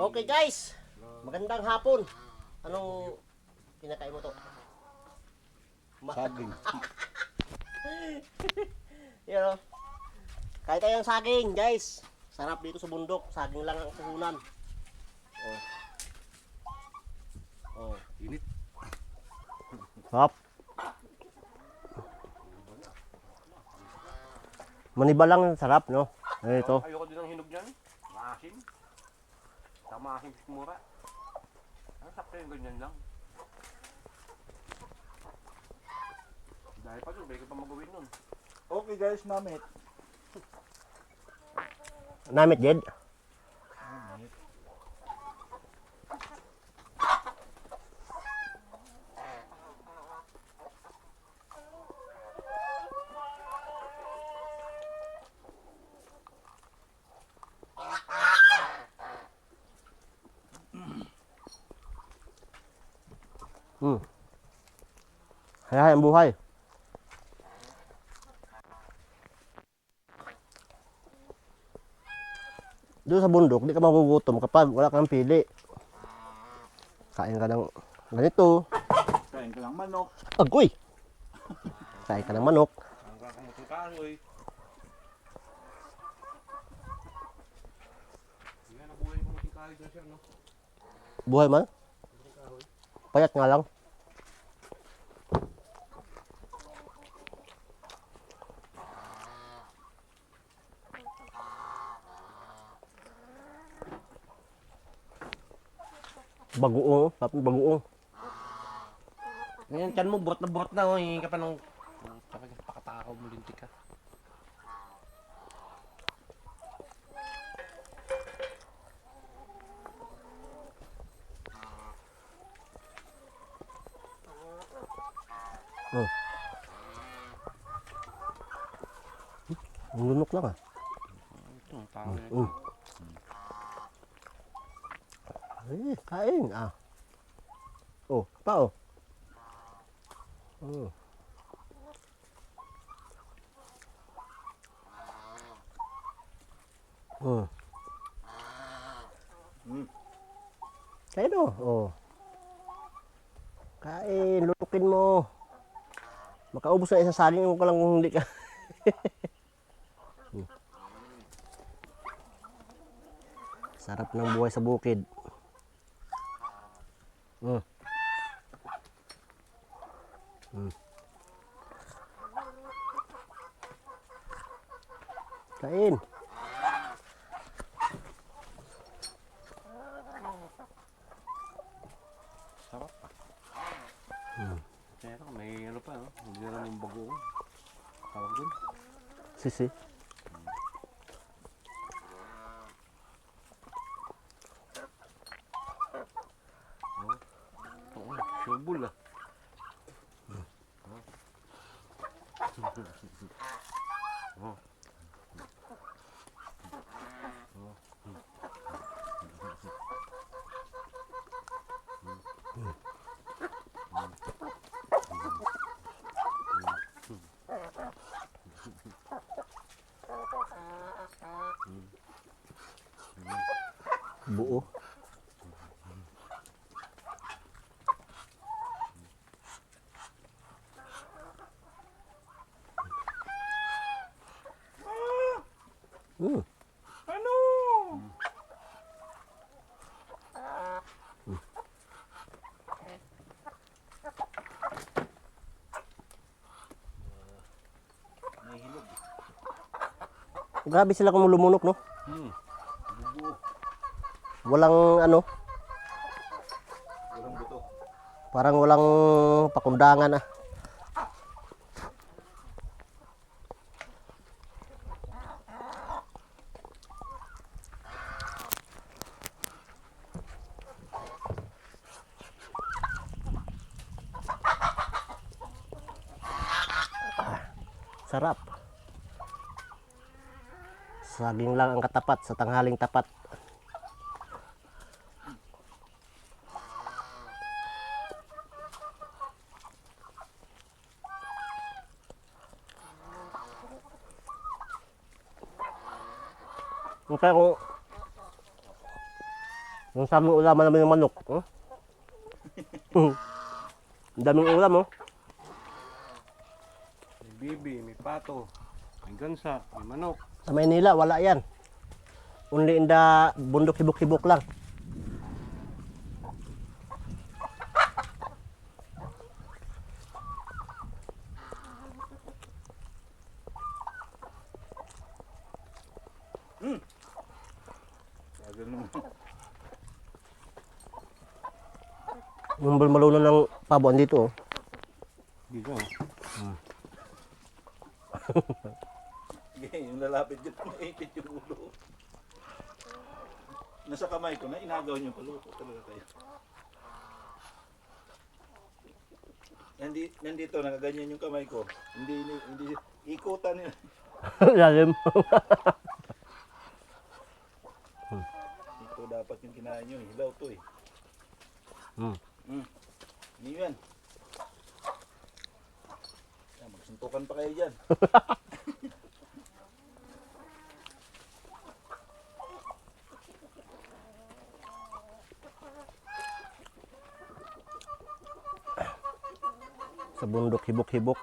Okay guys, magandang hapon. Anong kinakain mo to? Saging. Yan o. Kahit tayong saging guys. Sarap dito sa bundok. Saging lang ang puhunan. Oh. Oh. Init. Sarap. Maniba lang sarap no. Ito. Ayoko din ng hinog niyan. Maasim. Maasim mura. Ang sakto yung ganyan lang. Dahil pa doon, balik pa magawin nun. Okay guys, namit. Namit Jed. Hayay ang buhay. Doon sa bundok, di ka magugutom kapag wala kang pili. Kain ka ng ganito. Kain ka ng manok. Agoy! Kain ka ng manok. Ang kakamutong kahoy. Yan, nabuhay yung kamuting kahoy doon siya, no? Buhay man? Payat nga lang. Bagoong, tapos bagoong. Ngayon, tiyan mo, buhat na, oh. Hingi ka pa ng... Pakatakaw mo, lintik ka. Ang lunok lang ah. Ito, ang tao yan. Ay, kain ah. Oh, pa oh. Oh. Oh. Kain oh. Oh. Kain, lutukin mo. Makaubos na isang saging mo ka lang kung hindi ka. Sarap ng buhay sa bukid. Kain. Sarap. Pero may ano pa, no? Hindi na lang yung bagoong. Tawag dun. Sisi. Oo, syubol ah. Buo. Ano? May hinog. Grabe sila kung lumunok, no? Bubuo. Walang ano, Walang buto. parang walang pakundangan ah. Sarap. Saging lang ang katapat sa tanghaling tapat. Kaya kung Yung sa aming ulaman namin ng manok. Oh. Ang daming ulam, oh. May bibi, may pato, may gansa, may manok. Sa Maynila, wala yan. Only in the bundok hibok-hibok lang. Sabi naman. Yung malunan ng pabo, andito, oh. Dito. Yung lalapit dyan, naipit yung ulo. Nasa kamay ko na inagaw niyo paluto talaga kayo. Nandito, nakaganyan yung kamay ko. Hindi ikutan nila. Lalim. Ito dapat yung kinain nyo. Hilaw to eh. Hindi yan. Magsuntukan pa kayo dyan. Sa bundok hibok-hibok.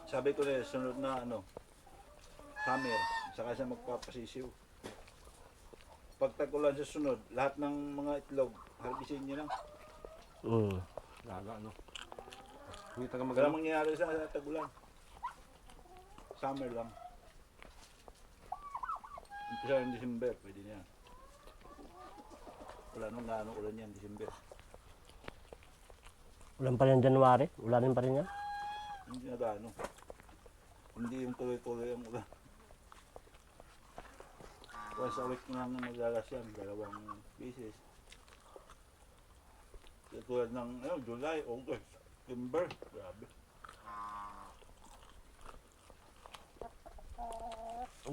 Sabi ko na sunod na summer, saka siya magpapasisiw. Pag tag-ulan sa sunod, lahat ng mga itlog, harbisin niyo lang. Laga, no? Hindi taga Wala magano. mangyayari sa tag-ulan. Summer lang. Umpisa yung December, pwede na yan. Wala nung gaano ulan yan, December. Ulan pa rin January. Ulanin pa rin yan. Hindi na gaano. Hindi yung tuloy-tuloy ang ulan. Once a week na lang naglalas yan, 2 beses. Tulad ng July, August, September, grabe.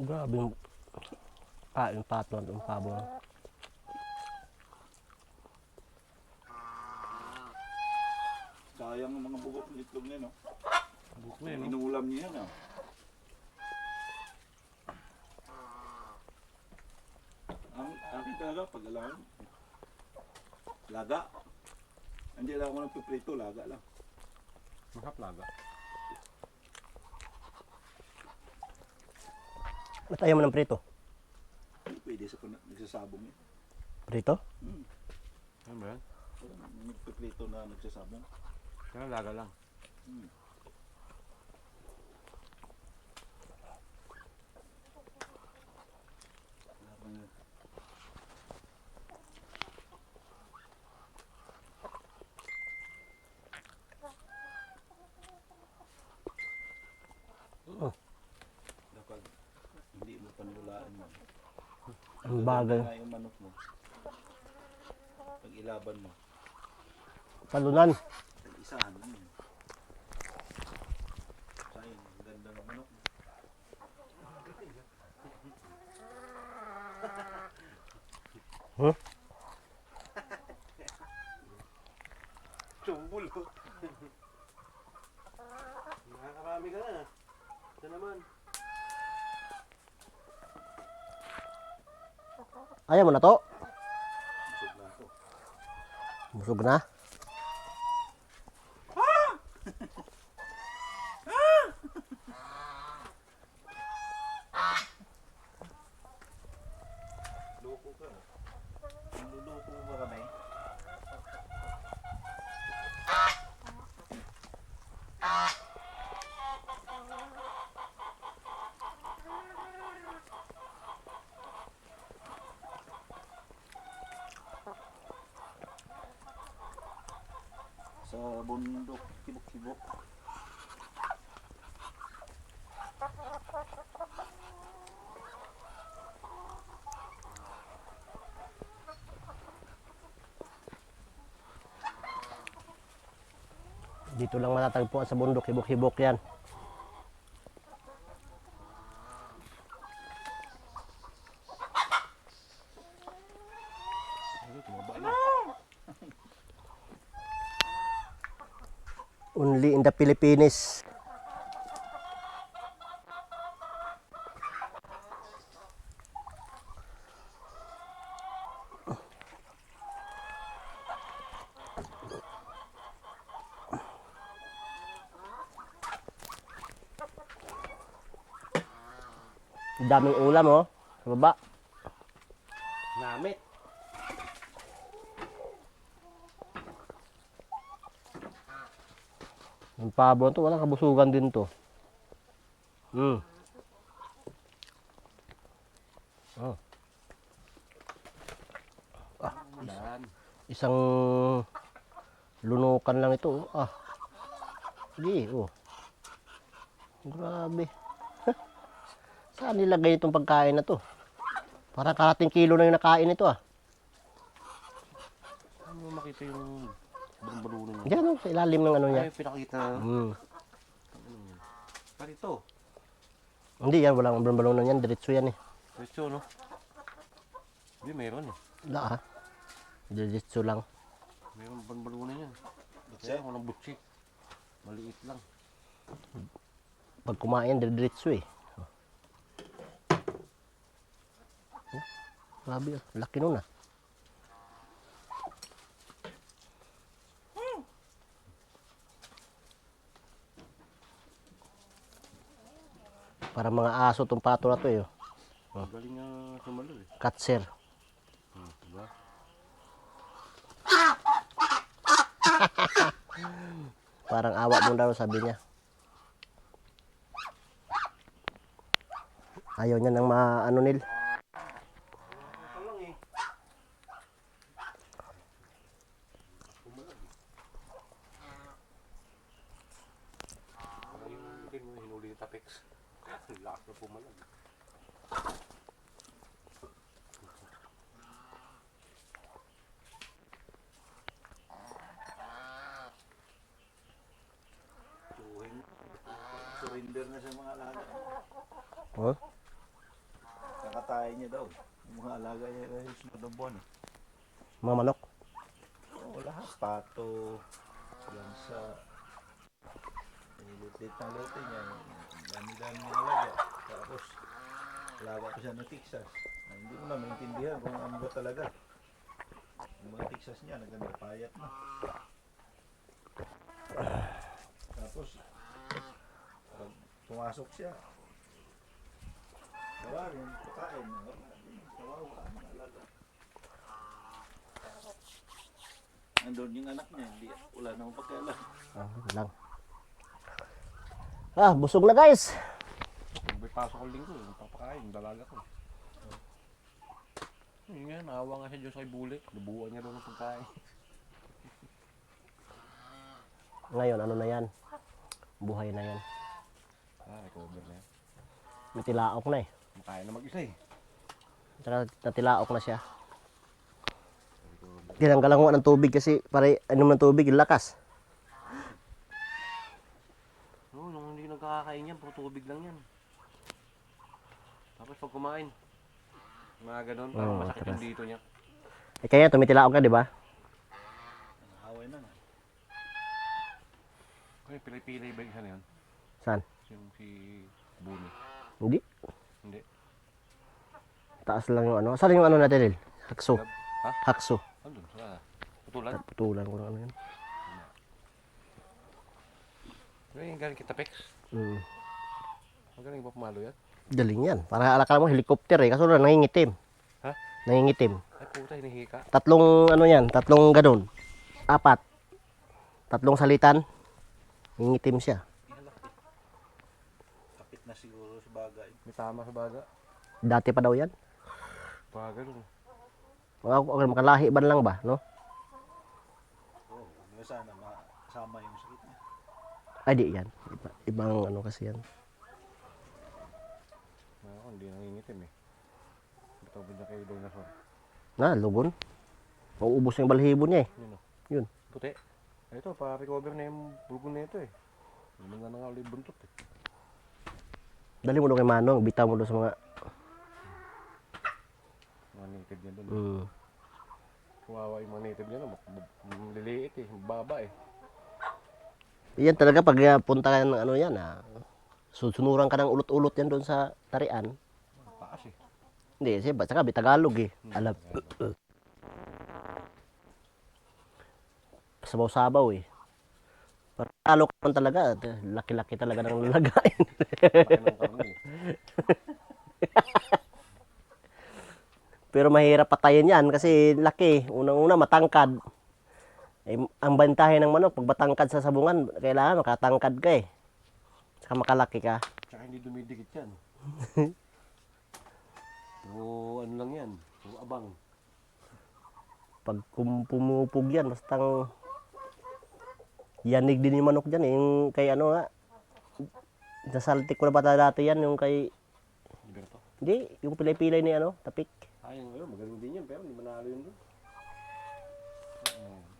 Grabe yung kain pato ng pabo. Sayang ang mga bukot ng itlog niya, no? Buk na yun, no? Inuulam niya yan, Ang akin talaga, pag alam, laga. Hindi lang ako ng piprito, laga lang. Masarap laga. Ba't ayaw mo ng prito? Pwede sa nagsasabong eh. Prito? Ano ba yan? Nagpiprito na nagsasabong. Kaya laga lang. Dapat hindi mo paniwalaan mo. Ang bagay. Na yung manok mo. Pag ilaban mo, Talunan. isahan mo. Sayang, ang ganda ng manok mo. Huh? Sumbul ko. Nakakarami ka na. Ito naman. Ayaw mo na to? Busog na ito. Busog na. Loko ka. Niluloko mo ba kami? Sa bundok, kibok-kibok. Dito lang matatagpuan sa bundok, hibok-hibok yan. Ano, tumaba na. Only in the Philippines. Daming ulam oh. Sa baba. Namit. Yung pabo to, walang kabusugan din to. Oh, Dan. isang lunukan lang ito. Oh. Sige, oh. Grabe. Saan nilagay itong pagkain na to? Parang kalating kilo na yung nakain ito ah. Ano mo makita yung balon-balunan niya? Diyan oh, sa ilalim ng ano niya. Ay, pinakita. Pari ito. Hindi yan, walang balon-balonan yan. Diretso yan eh. Diretso, no? Hindi, meron eh. Wala ah. Diretso lang. Meron balon-balunan yan. Butsi? Kaya walang butsi. Maliit lang. Pag kumain, diretso eh. Grabe oh, laki nun ah. Para mga aso tong pato na to eh. Oh. Galing nga sumalo eh. Katser. Diba? Parang awa mo daw sabi niya. Ayaw niya ng maano nil. Hindi mo hinuli yung tapex. Lakas na pumalag. Surrender na sa mga alaga. Oh? Kakatayin niya daw. Yung mga alaga niya ay sunod ng buwan. Mga manok. Oo, lahat. Pato, lansa. Lilit na lote niya. Dami-dami ng alaga. Tapos, alaga pa siya ng Texas. Na hindi mo na maintindihan kung ano ba talaga. Yung mga Texas niya, naganda payat na. Tapos, pag pumasok siya, wala rin pagkain. Kawawa ang alaga. Nandun yung anak niya, hindi, wala namang pagkailan. Ah, lang. Ah, busog na guys. Pag may pasok ko linggo, papakain, dalaga ko. Yun nga, naawa nga siya dyan sa kay Bule. Nabuhan niya doon ng pagkain. Ngayon, ano na yan? Buhay na yan. Recover na yan. May tilaok na eh. Makain na mag-isa eh. Tsaka natilaok na siya. Tinanggalan ko nga ng tubig kasi para inom ng tubig, yung lakas. No, nung hindi nagkakain yan, puro tubig lang yan. Tapos pag kumain, mga ganun, parang Oo, masakit yung dito niya. Eh kaya tumitilaok ka, di ba? Away na na. Kaya pilay-pilay ba yung isa na yun? Saan? Yung si Buni. Hindi. Hindi. Taas lang yung ano. Saan yung ano natin, Lil? Hakso. Ha? Hakso. Andun, sa putulan. Putulan ko ng ano yun. Yung galing kita, Pex. Magaling ba pumalo yan? Galing yan. Para alakala mo helicopter eh. Kaso lang nangingitim. Ha? Nangingitim. Ay puta, hinihika. Tatlong ano yan. Tatlong ganun. Apat. Tatlong salitan. Nangingitim siya. Kapit na siguro sa bagay. May tama sa baga. Dati pa daw yan. Baga nung. Makalahi ba lang ba? No? Oo, oh, sana masama yung sakit niya. Ay di yan. Ibang ano kasi yan. Ako, hindi nangingitim eh. Ito ba niya kayo dinosaur? Na, lugon. Mauubos yung balahibo niya eh. Yun o. Yun. Puti. Ito, pa-recover na yung bulgon na ito eh. Hindi nga ulit buntot eh. Dali mo doon kay Manong. Bitaw mo doon sa mga... Mga native niya doon. Mm. Kawawa yung mga native niya no. Liliit eh. Baba eh. Yan talaga pag punta ka ng ano yan, susunuran ka ng ulot-ulot yan doon sa tarian. Paas eh. Hindi, siya ba? Saka Tagalog eh. Alam. Sabaw-sabaw eh. Pero talo ka man talaga. Laki-laki talaga ng lalagain. Laki ng karne eh. Pero mahirap patayin yan kasi laki. Unang-una matangkad. Eh, ang bantahe ng manok, pag matangkad sa sabungan, kailangan makatangkad ka eh. Saka makalaki ka. Tsaka hindi dumidikit yan. Ano lang yan. Abang. Pag pumupog yan, basta yanig din yung manok dyan eh. Yung kay ano nga, nasaltik ko na bata dati yan, yung kay, Liberto. hindi, yung pilay-pilay ni ano, tapik. Ayun, magaling din yan, pero hindi manalo yun doon.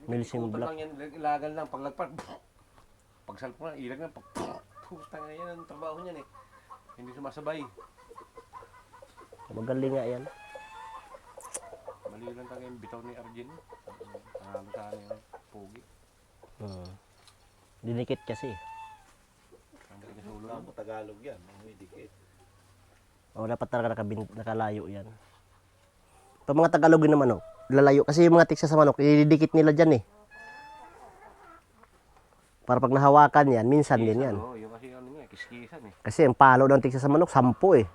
Milsim Ikutan Black. lang yan, ilagan lang, paglagpat. Pagsalpo na, ilag na, putang na yan ang trabaho niyan eh. Hindi sumasabay. Magaling nga yan. Mali lang tayo yung bitaw ni Arjen. Pangalan sa akin yung pogi. Dinikit kasi. Ang galing sa ulo. Tama Tagalog yan, may dikit. O, dapat talaga nakalayo yan. Pag mga Tagalogin naman, oh, lalayo. Kasi yung mga tiksa sa manok, ididikit nila dyan eh. Para pag nahawakan yan, minsan din yan. Oo, yung kasi ano nga, kiskisan eh. Kasi ang palo ng tiksa sa manok, 10 eh.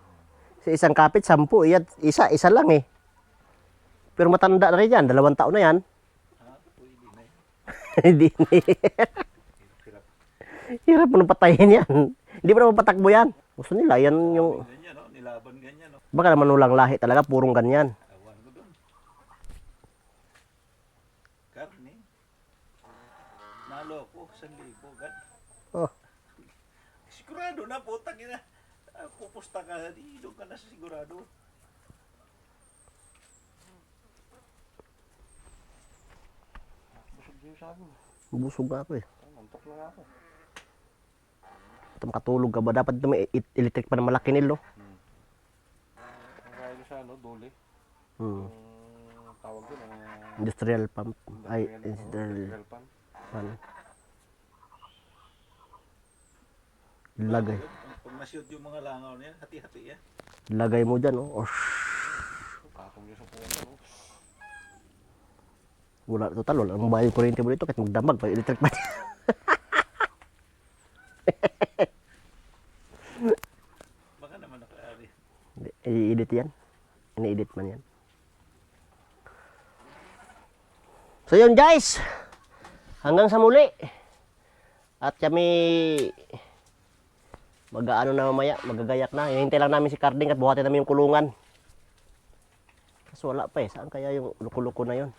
Sa isang kapit, 10 eh. Isa lang eh. Pero matanda na rin yan, 2 taon na yan. Pwede na yun. Hindi. Hirap mo nang patayin yan. Hindi mo naman patakbo yan. Gusto nila, yan yung... Ganyan, no? Nilaban ganyan. No? Baka naman ulang lahi talaga, purong ganyan. Awan ko doon. Karne. Naloko, 1,000. Gan. Oh. Sigurado na, putang ina. Pupusta ka, doon ka na sa sigurado. Busog din sa akin. Busog nga ako eh. Antok lang ako. Ito makatulog ka ba? Dapat ito may electric pa na malaki nilo. Ang kaya ko sa ano, dole. Hmm. Yung tawag doon, Industrial pump. Ay, industrial industrial pan. pan. Lagay. Pag na-shoot yung mga langaw niya, hati-hati yan. Lagay mo dyan, oh. Osh. Patong niya sa puno. Wala, total, wala. Ang bayan kuryente mo dito, kahit magdamag, pag electric pa. Baka naman nakaari. I-edit yan. Ini-edit man yan. So yun guys. Hanggang sa muli. At kami mag-aano na mamaya, magagayak na. Hinihintay lang namin si Carding at buhatin namin yung kulungan. Kasi wala pa eh. Saan kaya yung luko-luko na yun?